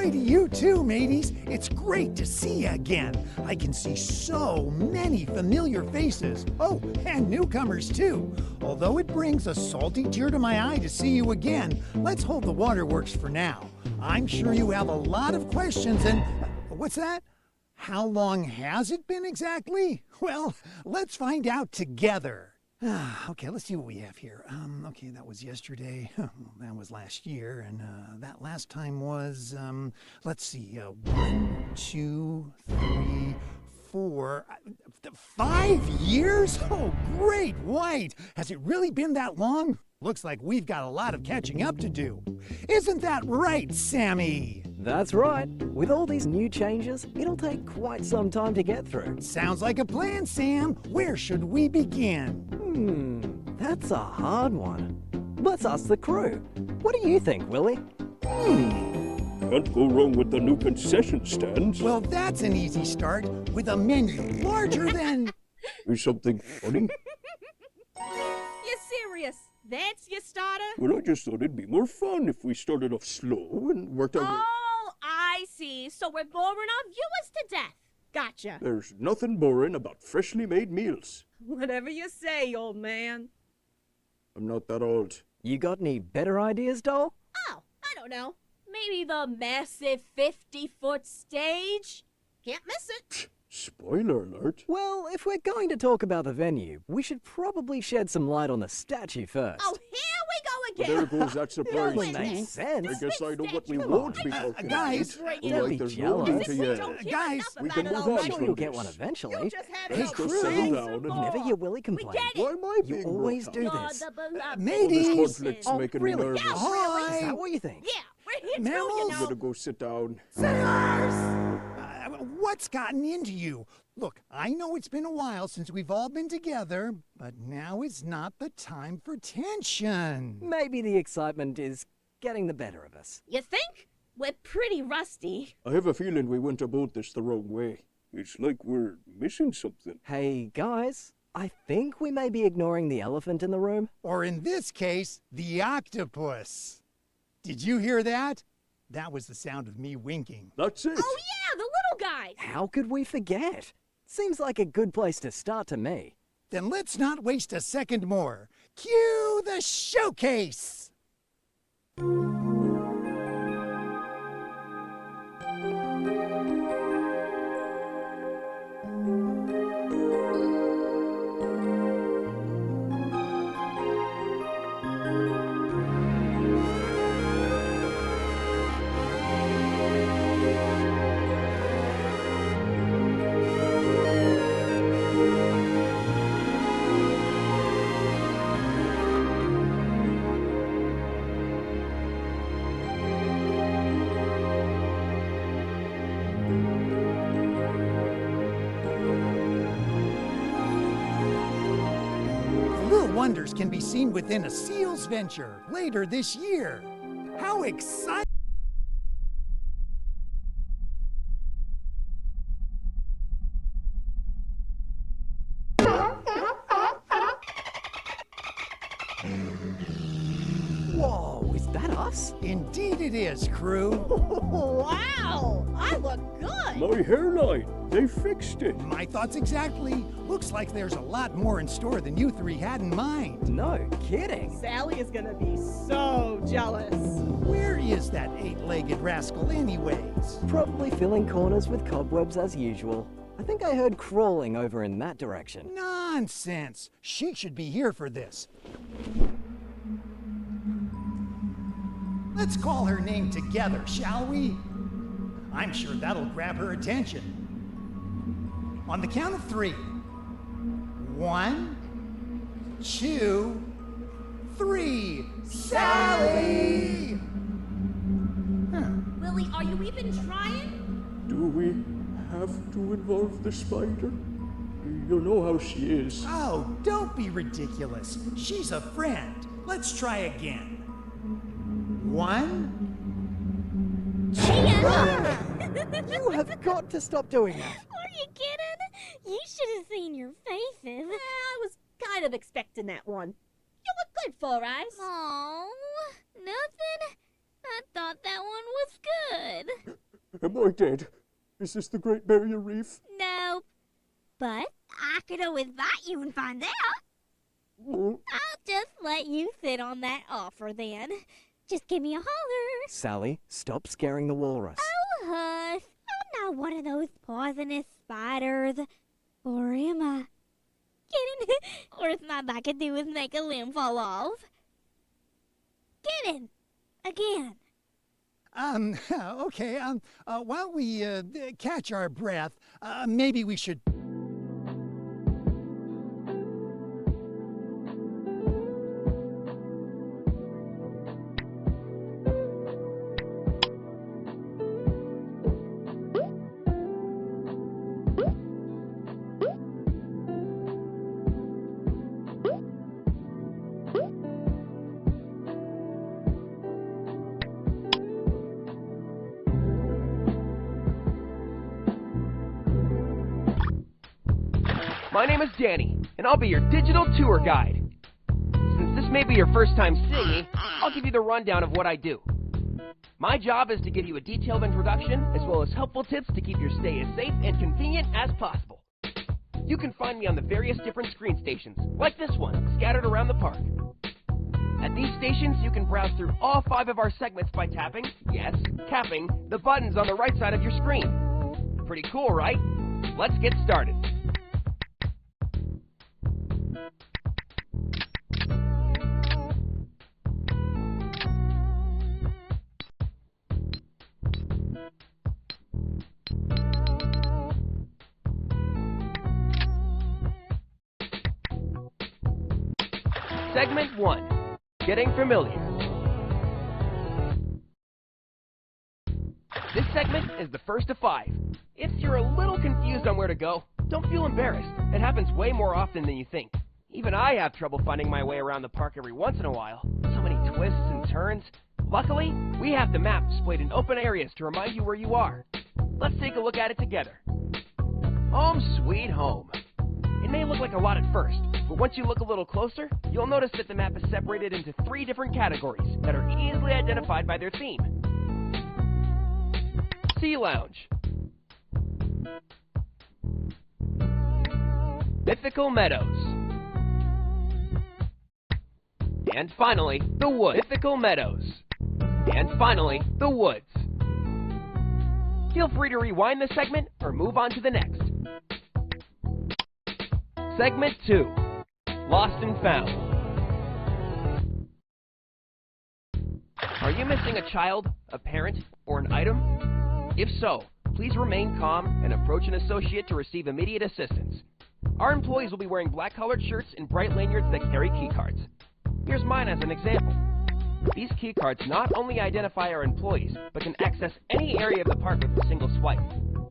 Joy to you too, mateys. It's great to see you again. I can see so many familiar faces. Oh, and newcomers too. Although it brings a salty tear to my eye to see you again, let's hold the waterworks for now. I'm sure you have a lot of questions and... what's that? How long has it been exactly? Well, let's find out together. Okay, let's see what we have here. Okay, that was yesterday. That was last year, and that last time was, let's see, 1, 2, 3, 4, 5 years? Oh, great white! Has it really been that long? Looks like we've got a lot of catching up to do. Isn't that right, Sammy? That's right. With all these new changes, it'll take quite some time to get through. Sounds like a plan, Sam. Where should we begin? That's a hard one. Let's ask the crew. What do you think, Willie? Can't go wrong with the new concession stands. Well, that's an easy start with a menu larger than... Is something funny? You serious? That's your starter? Well, I just thought it'd be more fun if we started off slow and worked our way. Oh, I see. So we're boring our viewers to death. Gotcha. There's nothing boring about freshly made meals. Whatever you say, old man. I'm not that old. You got any better ideas, doll? Oh, I don't know. Maybe the massive 50-foot stage? Can't miss it. Spoiler alert. Well, if we're going to talk about the venue, we should probably shed some light on the statue first. Oh, here we go Well, again. there goes that surprise only too. makes sense. I guess I know what we Come want on. before guys, don't be there's no jealous. need As to if we yell. don't care Guys, enough we about can it move I'm on already. sure from you'll get this. one eventually. You just have Hey, no just clue. settle down and- Never hear Willie We complain. get it. Why am I You being always brought do up? You're this. the beloved mateys. This person. conflict's Oh, making me really? nervous. Yeah, Hi. Is that what you think? Yeah, we're here too, Mammals? you I'm know. gonna go sit down. What's gotten into you? Look, I know it's been a while since we've all been together, but now is not the time for tension. Maybe the excitement is getting the better of us. You think? We're pretty rusty. I have a feeling we went about this the wrong way. It's like we're missing something. Hey, guys, I think we may be ignoring the elephant in the room. Or in this case, the octopus. Did you hear that? That was the sound of me winking. That's it. Oh, yeah, the little guys. How could we forget? Seems like a good place to start to me. Then let's not waste a second more. Cue the showcase! Wonders can be seen within a seals venture later this year. How exciting! Whoa, is that us? Indeed it is, crew. Wow, I look good. My hairline. They fixed it. My thoughts exactly. Looks like there's a lot more in store than you three had in mind. No kidding. Sally is gonna be so jealous. Where is that eight-legged rascal anyways? Probably filling corners with cobwebs as usual. I think I heard crawling over in that direction. Nonsense. She should be here for this. Let's call her name together, shall we? I'm sure that'll grab her attention. On the count of 3. 1, 2, 3. Sally! Willie, are you even trying? Do we have to involve the spider? You know how she is. Oh, don't be ridiculous. She's a friend. Let's try again. 1. You have got to stop doing that. Are you kidding? You should have seen your faces. I was kind of expecting that one. You look good, Four Eyes. Oh, nothing? I thought that one was good. Am I dead? Is this the Great Barrier Reef? Nope. But I could always bite you and find out. Oh, I'll just let you sit on that offer then. Just give me a holler. Sally, stop scaring the walrus. Oh, hush. I'm not one of those poisonous spiders. Or am I? Get in. Worst I could do is make a limb fall off. Get in. Again. Okay, while we catch our breath, maybe we should... My name is Danny, and I'll be your digital tour guide. Since this may be your first time seeing me, I'll give you the rundown of what I do. My job is to give you a detailed introduction, as well as helpful tips to keep your stay as safe and convenient as possible. You can find me on the various different screen stations, like this one, scattered around the park. At these stations, you can browse through all 5 of our segments by tapping, yes, tapping, the buttons on the right side of your screen. Pretty cool, right? Let's get started. Segment 1, Getting Familiar. This segment is the first of 5. If you're a little confused on where to go, don't feel embarrassed. It happens way more often than you think. Even I have trouble finding my way around the park every once in a while. So many twists and turns. Luckily, we have the map displayed in open areas to remind you where you are. Let's take a look at it together. Home sweet home. It may look like a lot at first, but once you look a little closer, you'll notice that the map is separated into 3 different categories that are easily identified by their theme. Sea Lounge, Mythical Meadows, and finally, the Woods. Mythical Meadows, and finally, the Woods. Feel free to rewind this segment or move on to the next. Segment 2, Lost and Found. Are you missing a child, a parent, or an item? If so, please remain calm and approach an associate to receive immediate assistance. Our employees will be wearing black-collared shirts and bright lanyards that carry keycards. Here's mine as an example. These keycards not only identify our employees, but can access any area of the park with a single swipe.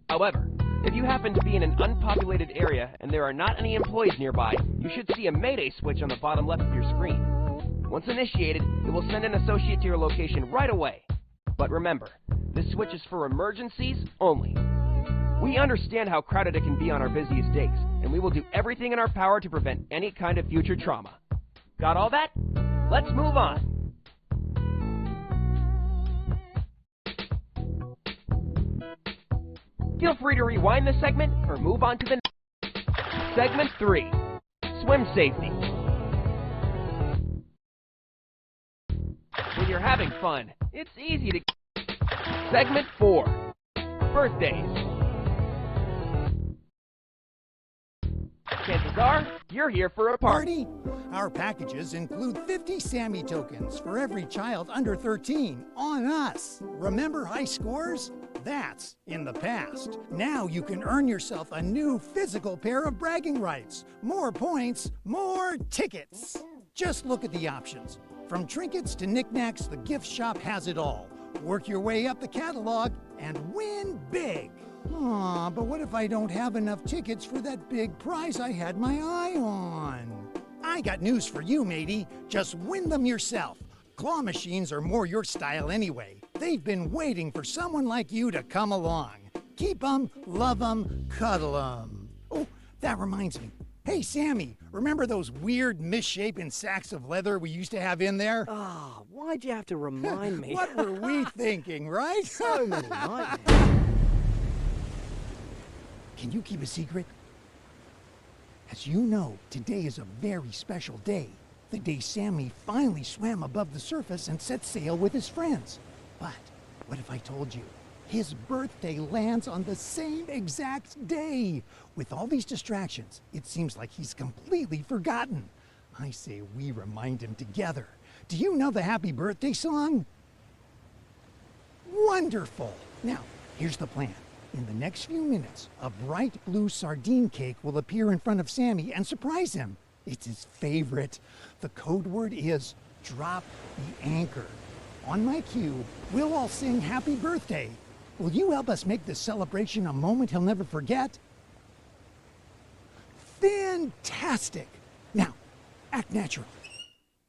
However, if you happen to be in an unpopulated area and there are not any employees nearby, you should see a Mayday switch on the bottom left of your screen. Once initiated, it will send an associate to your location right away. But remember, this switch is for emergencies only. We understand how crowded it can be on our busiest days, and we will do everything in our power to prevent any kind of future trauma. Got all that? Let's move on. Feel free to rewind this segment or move on to the next. Segment 3, Swim Safety. When you're having fun, it's easy to... Segment 4, Birthdays. Chances are, you're here for a party. Our packages include 50 Sammy tokens for every child under 13 on us. Remember high scores? That's in the past. Now you can earn yourself a new physical pair of bragging rights. More points, more tickets. Just look at the options. From trinkets to knickknacks, the gift shop has it all. Work your way up the catalog and win big. Aw, but what if I don't have enough tickets for that big prize I had my eye on? I got news for you, matey. Just win them yourself. Claw machines are more your style anyway. They've been waiting for someone like you to come along. Keep 'em, love 'em, cuddle 'em. Oh, that reminds me. Hey, Sammy, remember those weird misshapen sacks of leather we used to have in there? Ah, why'd you have to remind me? What were we thinking, right? So many nightmares. Can you keep a secret? As you know, today is a very special day. The day Sammy finally swam above the surface and set sail with his friends. But what if I told you? His birthday lands on the same exact day. With all these distractions, it seems like he's completely forgotten. I say we remind him together. Do you know the happy birthday song? Wonderful! Now, here's the plan. In the next few minutes, a bright blue sardine cake will appear in front of Sammy and surprise him. It's his favorite. The code word is drop the anchor. On my cue, we'll all sing happy birthday. Will you help us make this celebration a moment he'll never forget? Fantastic! Now, act natural.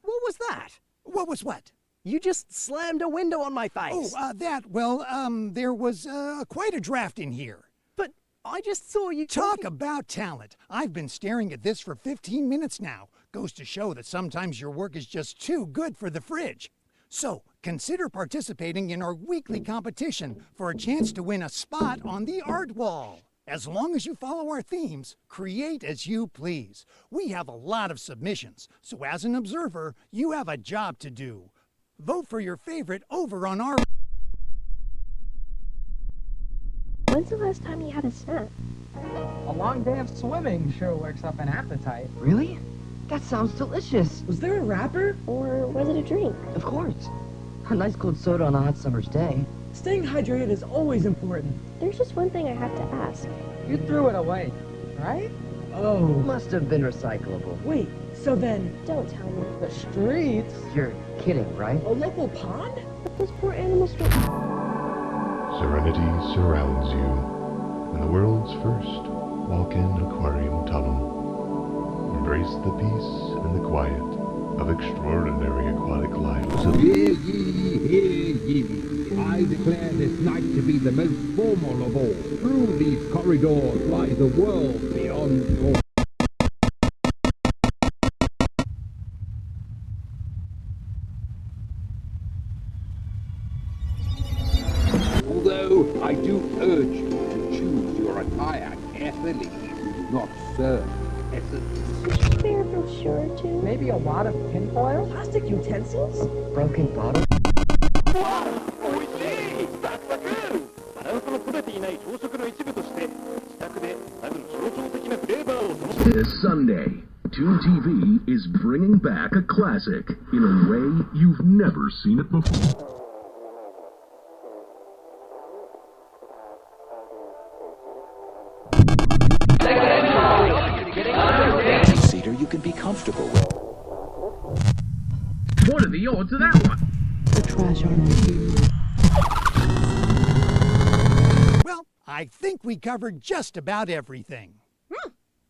What was that? What was what? You just slammed a window on my face. There was quite a draft in here. But I just saw you Talk about talent. I've been staring at this for 15 minutes now. Goes to show that sometimes your work is just too good for the fridge. So, consider participating in our weekly competition for a chance to win a spot on the art wall. As long as you follow our themes, create as you please. We have a lot of submissions, so as an observer, you have a job to do. Vote for your favorite over on our... When's the last time you had a snack? A long day of swimming sure works up an appetite. Really? That sounds delicious. Was there a wrapper? Or was it a drink? Of course. A nice cold soda on a hot summer's day. Staying hydrated is always important. There's just one thing I have to ask. You threw it away, right? Oh. Must have been recyclable. Wait, so then Don't tell me. the streets? You're kidding, right? A local pond? Those poor animals were... Serenity surrounds you in the world's first walk-in aquarium tunnel. Embrace the peace and the quiet of extraordinary aquatic life. Hear ye, hear ye. I declare this night to be the most formal of all. Through these corridors lies a world beyond your... Although I do urge you to choose your attire carefully, not serve essence. Fair brochure, too. Maybe a wad of tinfoil? Plastic utensils? Broken bottle? This Sunday, Toon TV is bringing back a classic in a way you've never seen it before. Seater you can be comfortable with. What are the odds of that one? The trash Well, I think we covered just about everything.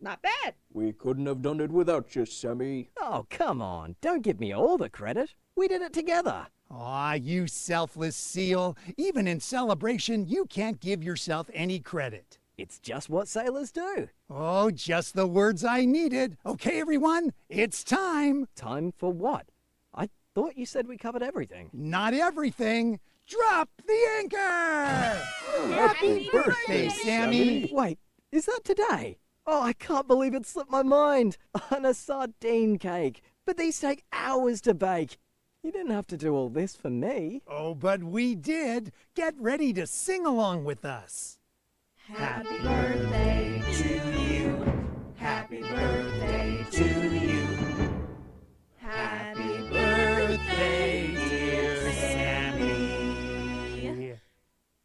Not bad. We couldn't have done it without you, Sammy. Oh, come on. Don't give me all the credit. We did it together. Aw, you selfless seal. Even in celebration, you can't give yourself any credit. It's just what sailors do. Oh, just the words I needed. Okay, everyone, it's time. Time for what? I thought you said we covered everything. Not everything. Drop the anchor! Happy birthday, Sammy! Wait, is that today? Oh, I can't believe it slipped my mind. On a sardine cake. But these take hours to bake. You didn't have to do all this for me. Oh, but we did. Get ready to sing along with us. Happy birthday to you. Happy birthday to you. Happy birthday, dear Sammy.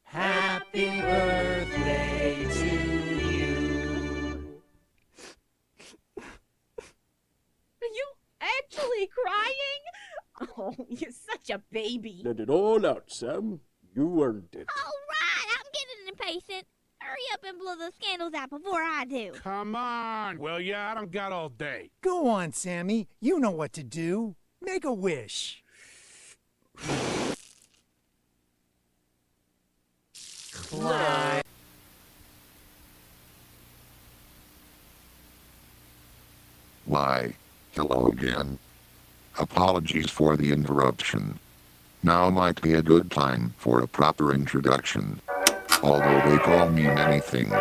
Happy birthday to you. Are you actually crying? Oh, you're such a baby. Let it all out, Sam. You earned it. All right, I'm getting impatient. Hurry up and blow the scandals out before I do. Come on. Well, yeah, I don't got all day. Go on, Sammy. You know what to do. Make a wish. Why, hello again. Apologies for the interruption. Now might be a good time for a proper introduction. although they call me many things.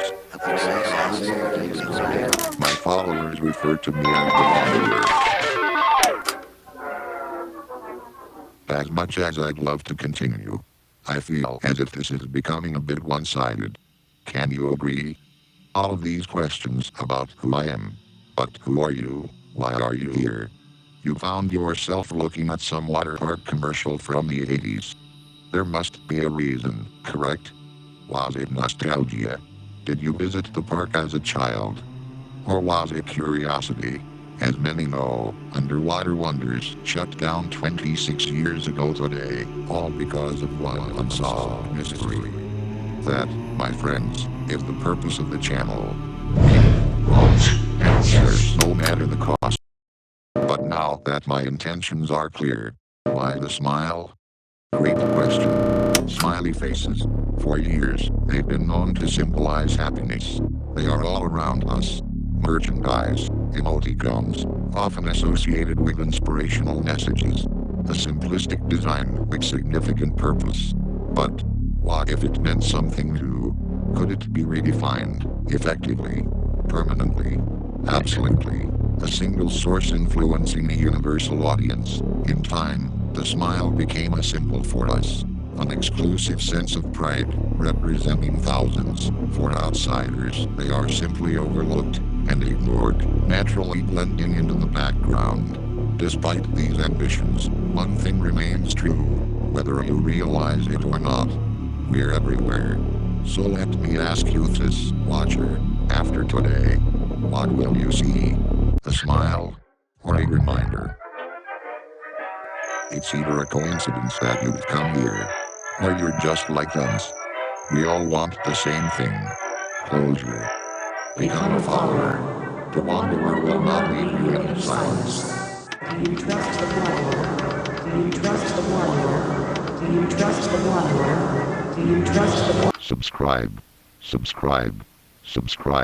My followers refer to me as the Wanderer. As much as I'd love to continue, I feel as if this is becoming a bit one-sided. Can you agree? All of these questions about who I am, but who are you, why are you here? You found yourself looking at some water park commercial from the 80s. There must be a reason, correct? Was it nostalgia? Did you visit the park as a child? Or was it curiosity? As many know, Underwater Wonders shut down 26 years ago today, all because of one unsolved mystery. That, my friends, is the purpose of the channel. Answers, no matter the cost. But now that my intentions are clear, why the smile? Great question. Smiley faces. For years, they've been known to symbolize happiness. They are all around us. Merchandise, emoticons, often associated with inspirational messages. A simplistic design with significant purpose. But what if it meant something new? Could it be redefined, effectively, permanently, absolutely? A single source influencing a universal audience. In time, the smile became a symbol for us. An exclusive sense of pride, representing thousands. For outsiders, they are simply overlooked and ignored, naturally blending into the background. Despite these ambitions, one thing remains true, whether you realize it or not. We're everywhere. So let me ask you this, watcher, after today, what will you see? A smile? Or a reminder? It's either a coincidence that you've come here, or you're just like us. We all want the same thing. Closure. Become a follower. The Wanderer will not leave you in silence. Do you trust the Wanderer? Do you trust the Wanderer? Do you trust the Wanderer? Do you trust the Wanderer? Subscribe. Subscribe. Subscribe.